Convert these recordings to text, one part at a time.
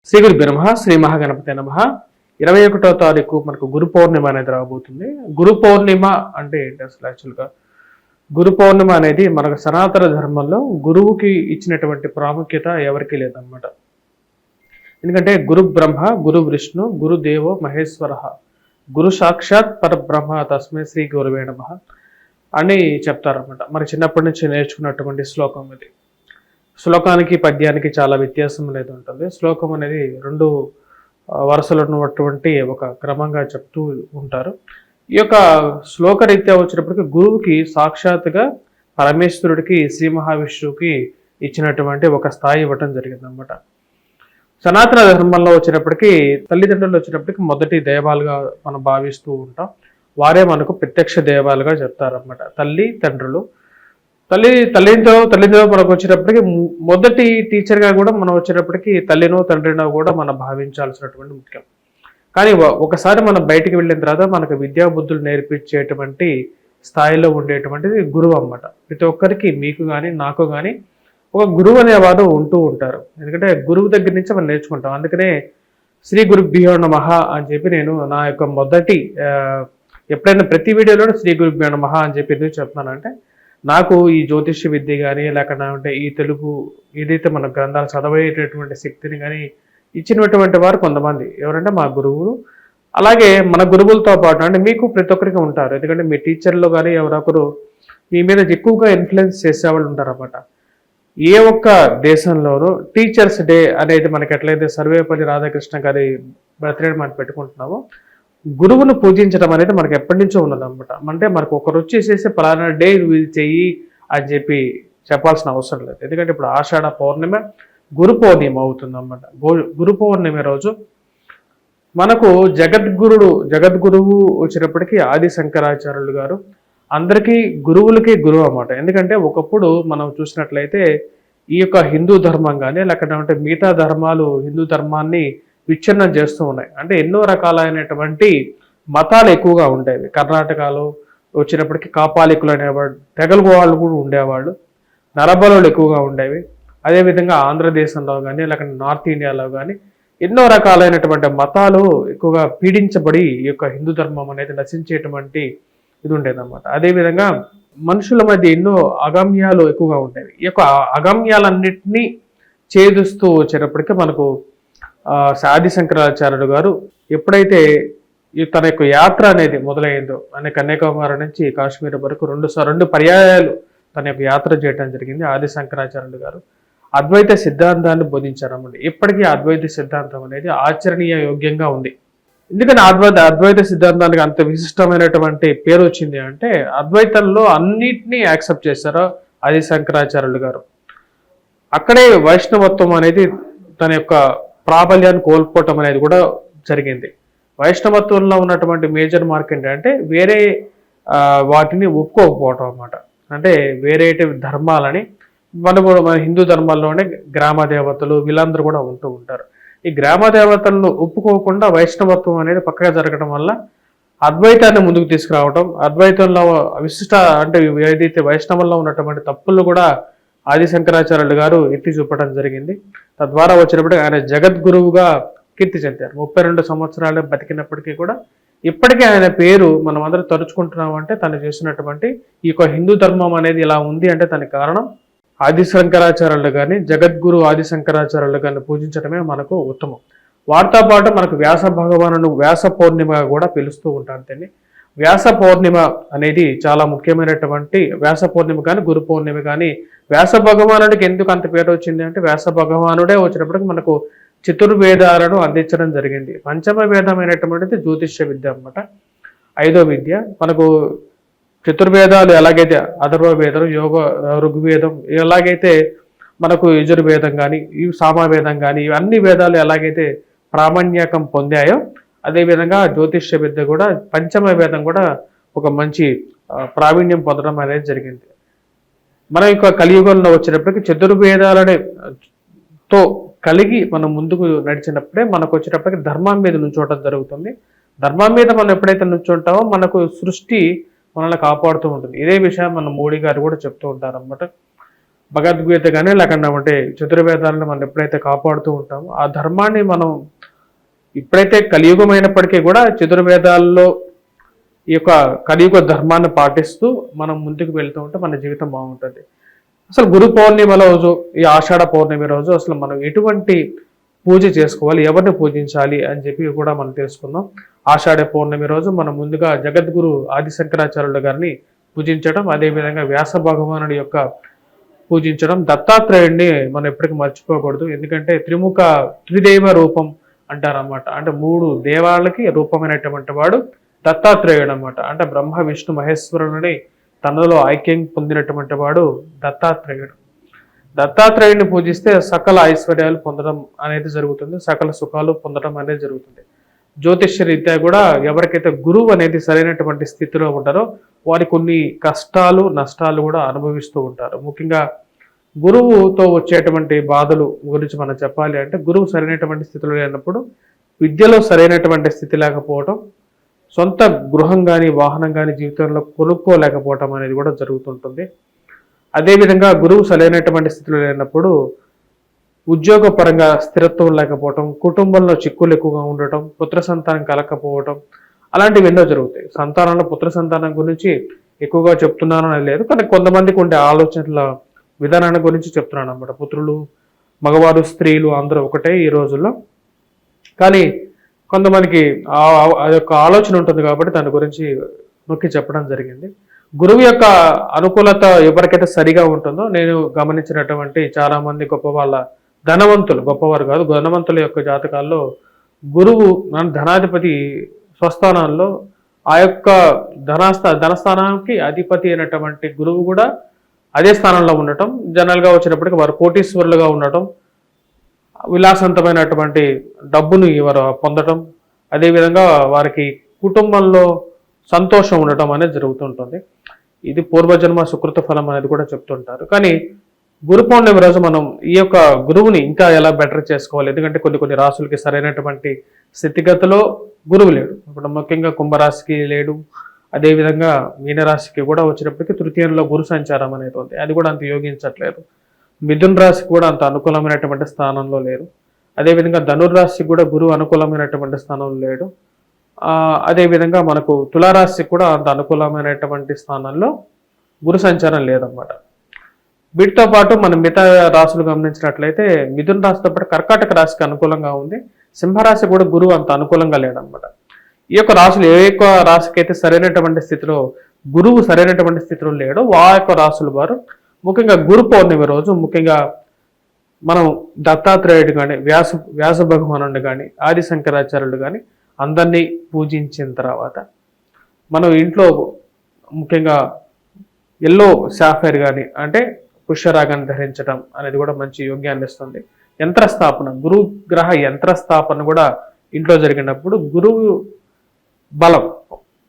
శ్రీ గురుభ్యో నమః. శ్రీ మహాగణపతే నమః. 21వ తారీఖు మనకు గురు పౌర్ణిమ అనేది రాబోతుంది. గురు పౌర్ణిమ అంటే ఏంటి అసలు యాక్చువల్గా? గురు పౌర్ణిమ అనేది మనకు సనాతన ధర్మంలో గురువుకి ఇచ్చినటువంటి ప్రాముఖ్యత ఎవరికీ లేదన్నమాట. ఎందుకంటే గురు బ్రహ్మ, గురు విష్ణు, గురు దేవో మహేశ్వర, గురు సాక్షాత్ పరబ్రహ్మ తస్మై శ్రీ గురువే నమః అని చెప్తారన్నమాట. మనకి చిన్నప్పటి నుంచి నేర్చుకున్నటువంటి శ్లోకం ఇది. శ్లోకానికి పద్యానికి చాలా వ్యత్యాసం అనేది ఉంటుంది. శ్లోకం అనేది రెండు వరుసలు ఉన్నటువంటి ఒక క్రమంగా చెప్తూ ఉంటారు. ఈ యొక్క శ్లోకరీత్యా వచ్చినప్పటికీ గురువుకి సాక్షాత్తుగా పరమేశ్వరుడికి, శ్రీ మహావిష్ణువుకి ఇచ్చినటువంటి ఒక స్థాయి ఇవ్వటం జరిగిందనమాట. సనాతన ధర్మంలో వచ్చినప్పటికీ తల్లిదండ్రులు వచ్చినప్పటికీ మొదటి దైవాలుగా మనం భావిస్తూ ఉంటాం. వారే మనకు ప్రత్యక్ష దైవాలుగా చెప్తారన్నమాట. తల్లి తండ్రులు, తల్లితో మనకు వచ్చేటప్పటికి మొదటి టీచర్గా కూడా మనం వచ్చేటప్పటికి తల్లినో తండ్రినో కూడా మనం భావించాల్సినటువంటి ముఖ్యం. కానీ ఒకసారి మనం బయటికి వెళ్ళిన తర్వాత మనకు విద్యా బుద్ధులు నేర్పించేటువంటి స్థాయిలో ఉండేటువంటిది గురువు అన్నమాట. ప్రతి ఒక్కరికి, మీకు కానీ నాకు కానీ ఒక గురువు అనేవాడు ఉంటూ ఉంటారు. ఎందుకంటే గురువు దగ్గర నుంచి మనం నేర్చుకుంటాం. అందుకనే శ్రీ గురుభ్యో నమః అని చెప్పి నేను నా యొక్క మొదటి ఎప్పుడైనా ప్రతి వీడియోలో శ్రీ గురుభ్యో నమః అని చెప్పి ఎందుకు చెప్తున్నానంటే, నాకు ఈ జ్యోతిష్య విద్య కానీ లేకపోతే ఈ తెలుగు ఏదైతే మన గ్రంథాలు చదవేటటువంటి శక్తిని కానీ ఇచ్చినటువంటి వారు కొంతమంది ఎవరంటే మా గురువులు. అలాగే మన గురువులతో పాటు అంటే మీకు ప్రతి ఒక్కరికి ఉంటారు. ఎందుకంటే మీ టీచర్లు కానీ ఎవరొకరు మీ మీద ఎక్కువగా ఇన్ఫ్లుయెన్స్ చేసేవాళ్ళు ఉంటారన్నమాట. ఏ ఒక్క దేశంలోనూ టీచర్స్ డే అనేది మనకి ఎట్లయితే సర్వేపల్లి రాధాకృష్ణ గారి బర్త్డే మనం పెట్టుకుంటున్నామో, గురువును పూజించడం అనేది మనకు ఎప్పటి నుంచో ఉన్నదన్నమాట. అంటే మనకు ఒకరు వచ్చేసేసి పలానా డే ఇది చెయ్యి అని చెప్పి చెప్పాల్సిన అవసరం లేదు. ఎందుకంటే ఇప్పుడు ఆషాఢ పౌర్ణిమ గురు పౌర్ణిమ అవుతుందన్నమాట. గురు పౌర్ణిమ రోజు మనకు జగద్గురువు వచ్చినప్పటికీ ఆది శంకరాచార్యులు గారు అందరికీ గురువులకి గురువు అన్నమాట. ఎందుకంటే ఒకప్పుడు మనం చూసినట్లయితే ఈ యొక్క హిందూ ధర్మం కానీ లేకపోతే మిగతా ధర్మాలు హిందూ ధర్మాన్ని విచ్ఛిన్నం చేస్తూ ఉన్నాయి. అంటే ఎన్నో రకాలైనటువంటి మతాలు ఎక్కువగా ఉండేవి. కర్ణాటకలో వచ్చినప్పటికీ కాపాలికులు అనేవాడు, తెగలు వాళ్ళు కూడా ఉండేవాళ్ళు, నరబలులు ఎక్కువగా ఉండేవి. అదేవిధంగా ఆంధ్రదేశంలో కానీ లేకపోతే నార్త్ ఇండియాలో కానీ ఎన్నో రకాలైనటువంటి మతాలు ఎక్కువగా పీడించబడి ఈ యొక్క హిందూ ధర్మం అనేది నశించేటువంటి ఇది ఉండేదన్నమాట. అదేవిధంగా మనుషుల మధ్య ఎన్నో అగమ్యాలు ఎక్కువగా ఉండేవి. ఈ యొక్క అగమ్యాలన్నింటినీ ఛేదిస్తూ వచ్చేటప్పటికీ మనకు ఆది శంకరాచార్యులు గారు ఎప్పుడైతే తన యొక్క యాత్ర అనేది మొదలైందో, అనే కన్యాకుమారి నుంచి కాశ్మీర్ వరకు రెండు పర్యాయాలు తన యొక్క యాత్ర చేయడం జరిగింది. ఆది శంకరాచార్యులు గారు అద్వైత సిద్ధాంతాన్ని బోధించారన్నమాట. ఇప్పటికీ అద్వైత సిద్ధాంతం అనేది ఆచరణీయ యోగ్యంగా ఉంది. ఎందుకని అద్వైత సిద్ధాంతానికి అంత విశిష్టమైనటువంటి పేరు వచ్చింది అంటే, అద్వైతంలో అన్నిటినీ యాక్సెప్ట్ చేశారు ఆది శంకరాచార్యులు గారు. అక్కడే వైష్ణవత్వం అనేది తన యొక్క ప్రాబల్యాన్ని కోల్పోవటం అనేది కూడా జరిగింది. వైష్ణవత్వంలో ఉన్నటువంటి మేజర్ మార్క్ ఏంటంటే వేరే వాటిని ఒప్పుకోకపోవటం అన్నమాట. అంటే వేరే ధర్మాలని మన హిందూ ధర్మాల్లోనే గ్రామ దేవతలు వీళ్ళందరూ కూడా ఉంటూ ఉంటారు. ఈ గ్రామ దేవతలను ఒప్పుకోకుండా వైష్ణవత్వం అనేది పక్కగా జరగడం వల్ల అద్వైతాన్ని ముందుకు తీసుకురావటం, అద్వైతంలో విశిష్ట అంటే ఏదైతే వైష్ణవంలో ఉన్నటువంటి తప్పులు కూడా ఆది శంకరాచార్యులు గారు ఎత్తి చూపడం జరిగింది. తద్వారా వచ్చినప్పుడు ఆయన జగద్గురువుగా కీర్తి చెందారు. 32 సంవత్సరాలు బతికినప్పటికీ కూడా ఇప్పటికీ ఆయన పేరు మనం అందరూ తరుచుకుంటున్నాం. అంటే తను చేసినటువంటి ఈ యొక్క హిందూ ధర్మం అనేది ఇలా ఉంది అంటే దానికి కారణం ఆది శంకరాచార్యులు కానీ జగద్గురు ఆది శంకరాచార్యులు కానీ పూజించడమే మనకు ఉత్తమం. వాటితో పాటు మనకు వ్యాస భగవానుడు వ్యాస పౌర్ణిమగా కూడా పిలుస్తూ ఉంటారు. దీన్ని వ్యాస పౌర్ణిమ అనేది చాలా ముఖ్యమైనటువంటి వ్యాస పౌర్ణిమ కానీ గురు పౌర్ణిమ కానీ వ్యాస భగవానుడికి ఎందుకు అంత పేరు వచ్చింది అంటే, వ్యాస భగవానుడే వచ్చినప్పటికీ మనకు చతుర్వేదాలను అందించడం జరిగింది. పంచమ వేదమైనటువంటిది జ్యోతిష్య విద్య అన్నమాట. 5వ విద్య మనకు చతుర్వేదాలు ఎలాగైతే అథర్వవేదం, ఋగ్వేదం ఎలాగైతే మనకు యజుర్వేదం కానీ ఈ సామవేదం కానీ ఇవన్నీ వేదాలు ఎలాగైతే ప్రామాణ్యకం పొందాయో, అదేవిధంగా జ్యోతిష్య విద్య కూడా పంచమ వేదం కూడా ఒక మంచి ప్రావీణ్యం పొందడం అనేది జరిగింది. మన యొక్క కలియుగంలో వచ్చినప్పటికీ చతుర్వేదాలతో కలిగి మనం ముందుకు నడిచినప్పుడే మనకు వచ్చేటప్పటికి ధర్మం మీద నుంచోవటం జరుగుతుంది. ధర్మం మీద మనం ఎప్పుడైతే నుంచుంటామో మనకు సృష్టి మనల్ని కాపాడుతూ ఉంటుంది. ఇదే విషయం మన మోడీ గారు కూడా చెప్తూ ఉంటారు అన్నమాట. భగవద్గీత కానీ లేకుండా అంటే చతుర్వేదాలను మనం ఎప్పుడైతే కాపాడుతూ ఉంటామో ఆ ధర్మాన్ని మనం ఇప్పుడైతే కలియుగమైనప్పటికీ కూడా చతుర్వేదాల్లో ఈ యొక్క కలియుగ ధర్మాన్ని పాటిస్తూ మనం ముందుకు వెళ్తూ ఉంటే మన జీవితం బాగుంటుంది. అసలు గురు పౌర్ణిమ రోజు, ఈ ఆషాఢ పౌర్ణమి రోజు అసలు మనం ఎటువంటి పూజ చేసుకోవాలి, ఎవరిని పూజించాలి అని చెప్పి కూడా మనం తెలుసుకుందాం. ఆషాఢ పౌర్ణమి రోజు మనం ముందుగా జగద్గురు ఆదిశంకరాచార్యుల గారిని పూజించడం, అదేవిధంగా వ్యాస భగవానుడి యొక్క పూజించడం, దత్తాత్రేయుడిని మనం ఎప్పటికీ మర్చిపోకూడదు. ఎందుకంటే త్రిదేవ రూపం అంటారన్నమాట. అంటే 3 దేవాలకి రూపమైనటువంటి వాడు దత్తాత్రేయుడు అనమాట. అంటే బ్రహ్మ విష్ణు మహేశ్వరుని తనలో ఐక్యం పొందినటువంటి వాడు దత్తాత్రేయుడు. దత్తాత్రేయుడిని పూజిస్తే సకల ఐశ్వర్యాలు పొందడం అనేది జరుగుతుంది, సకల సుఖాలు పొందడం అనేది జరుగుతుంది. జ్యోతిష్య రీత్యా కూడా ఎవరికైతే గురువు అనేది సరైనటువంటి స్థితిలో ఉంటారో వారి కొన్ని కష్టాలు నష్టాలు కూడా అనుభవిస్తూ ఉంటారు. ముఖ్యంగా గురువుతో వచ్చేటువంటి బాధలు గురించి మనం చెప్పాలి అంటే, గురువు సరైనటువంటి స్థితిలో లేనప్పుడు విద్యలో సరైనటువంటి స్థితి లేకపోవడం, సొంత గృహం కానీ వాహనం కానీ జీవితంలో కొనుక్కోలేకపోవటం అనేది కూడా జరుగుతుంటుంది. అదేవిధంగా గురువు సరైనటువంటి స్థితిలో లేనప్పుడు ఉద్యోగపరంగా స్థిరత్వం లేకపోవటం, కుటుంబంలో చిక్కులు ఎక్కువగా ఉండటం, పుత్ర సంతానం కలగకపోవటం, అలాంటివి ఎన్నో జరుగుతాయి. సంతానంలో పుత్ర సంతానం గురించి ఎక్కువగా చెప్తున్నాను అని లేదు, కానీ కొంతమందికి ఉండే ఆలోచనల విధానాన్ని గురించి చెప్తున్నాను అన్నమాట. పుత్రులు, మగవారు, స్త్రీలు అందరూ ఒకటే ఈ రోజుల్లో. కానీ కొంతమందికి అదొక ఆలోచన ఉంటుంది కాబట్టి దాని గురించి నొక్కి చెప్పడం జరిగింది. గురువు యొక్క అనుకూలత ఎవరికైతే సరిగా ఉంటుందో, నేను గమనించినటువంటి చాలా మంది గొప్ప వాళ్ళ ధనవంతులు, గొప్పవారు కాదు, ధనవంతుల యొక్క జాతకాల్లో గురువు ధనాధిపతి స్వస్థానాల్లో ఆ యొక్క ధనస్థానానికి అధిపతి అయినటువంటి గురువు కూడా అదే స్థానంలో ఉండటం, జనరల్గా వచ్చినప్పటికీ వారు కోటీశ్వరులుగా ఉండటం, విలాసవంతమైనటువంటి డబ్బును వారు పొందటం, అదేవిధంగా వారికి కుటుంబంలో సంతోషం ఉండటం అనేది జరుగుతుంటుంది. ఇది పూర్వజన్మ సుకృత ఫలం అనేది కూడా చెప్తుంటారు. కానీ గురు పౌర్ణమి రోజు మనం ఈ యొక్క గురువుని ఇంకా ఎలా బెటర్ చేసుకోవాలి, ఎందుకంటే కొన్ని రాసులకి సరైనటువంటి స్థితిగతిలో గురువు లేడు. ఇప్పుడు ముఖ్యంగా కుంభరాశికి లేడు, అదేవిధంగా మీనరాశికి కూడా వచ్చినప్పటికీ తృతీయంలో గురు సంచారం అనేది ఉంది, అది కూడా అంత యోగించట్లేదు. మిథున్ రాశికి కూడా అంత అనుకూలమైనటువంటి స్థానంలో లేరు. అదేవిధంగా ధనుర్రాశికి కూడా గురువు అనుకూలమైనటువంటి స్థానంలో లేడు. అదేవిధంగా మనకు తులారాశికి కూడా అంత అనుకూలమైనటువంటి స్థానంలో గురు సంచారం లేదన్నమాట. వీటితో పాటు మనం మిగతా రాశులు గమనించినట్లయితే మిథున రాశితో పాటు కర్కాటక రాశికి అనుకూలంగా ఉంది, సింహరాశి కూడా గురువు అంత అనుకూలంగా లేడనమాట. ఈ యొక్క రాశులు ఏ యొక్క రాశికి అయితే సరైనటువంటి స్థితిలో గురువు సరైనటువంటి స్థితిలో లేడో ఆ యొక్క రాశుల వారు ముఖ్యంగా గురు పౌర్ణమి రోజు ముఖ్యంగా మనం దత్తాత్రేయుడు కానీ వ్యాస భగవానుడు కానీ ఆదిశంకరాచార్యుడు కానీ అందరినీ పూజించిన తర్వాత మనం ఇంట్లో ముఖ్యంగా ఎల్లో సాఫైర్ కానీ అంటే పుష్యరాగాన్ని ధరించడం అనేది కూడా మంచి యోగ్యాన్ని ఇస్తుంది. యంత్రస్థాపన, గురుగ్రహ యంత్రస్థాపన కూడా ఇంట్లో జరిగినప్పుడు గురువు బలం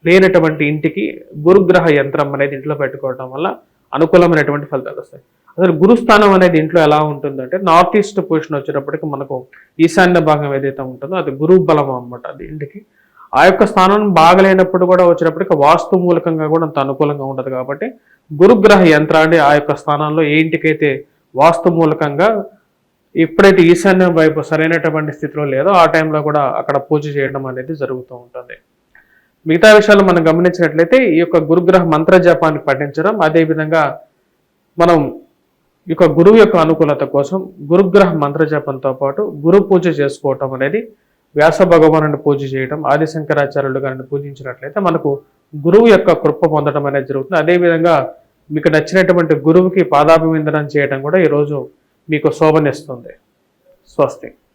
లేనటువంటి ఇంటికి గురుగ్రహ యంత్రం అనేది ఇంట్లో పెట్టుకోవడం వల్ల అనుకూలమైనటువంటి ఫలితాలు వస్తాయి. అసలు గురుస్థానం అనేది ఇంట్లో ఎలా ఉంటుందంటే నార్త్ ఈస్ట్ పొజిషన్ వచ్చేటప్పటికి మనకు ఈశాన్య భాగం ఏదైతే ఉంటుందో అది గురువు బలం అన్నమాట. అది ఇంటికి ఆ యొక్క స్థానం బాగలేనప్పుడు కూడా వచ్చేటప్పటికి వాస్తు మూలకంగా కూడా అంత అనుకూలంగా ఉండదు. కాబట్టి గురుగ్రహ యంత్రాన్ని ఆ యొక్క స్థానంలో ఏ ఇంటికైతే వాస్తు మూలకంగా ఎప్పుడైతే ఈశాన్యం వైపు సరైనటువంటి స్థితిలో లేదో ఆ టైంలో కూడా అక్కడ పూజ చేయడం అనేది జరుగుతూ ఉంటుంది. మిగతా విషయాలు మనం గమనించినట్లయితే ఈ యొక్క గురుగ్రహ మంత్ర జపాన్ని పఠించడం, అదేవిధంగా మనం ఈ యొక్క గురువు యొక్క అనుకూలత కోసం గురుగ్రహ మంత్ర జపంతో పాటు గురు పూజ చేసుకోవటం అనేది, వ్యాస భగవానుని పూజ చేయడం, ఆదిశంకరాచార్యులు గారిని పూజించినట్లయితే మనకు గురువు యొక్క కృప పొందడం అనేది జరుగుతుంది. అదేవిధంగా మీకు నచ్చినటువంటి గురువుకి పాదాభివందనం చేయడం కూడా ఈరోజు మీకు శోభనిస్తుంది. స్వస్తి.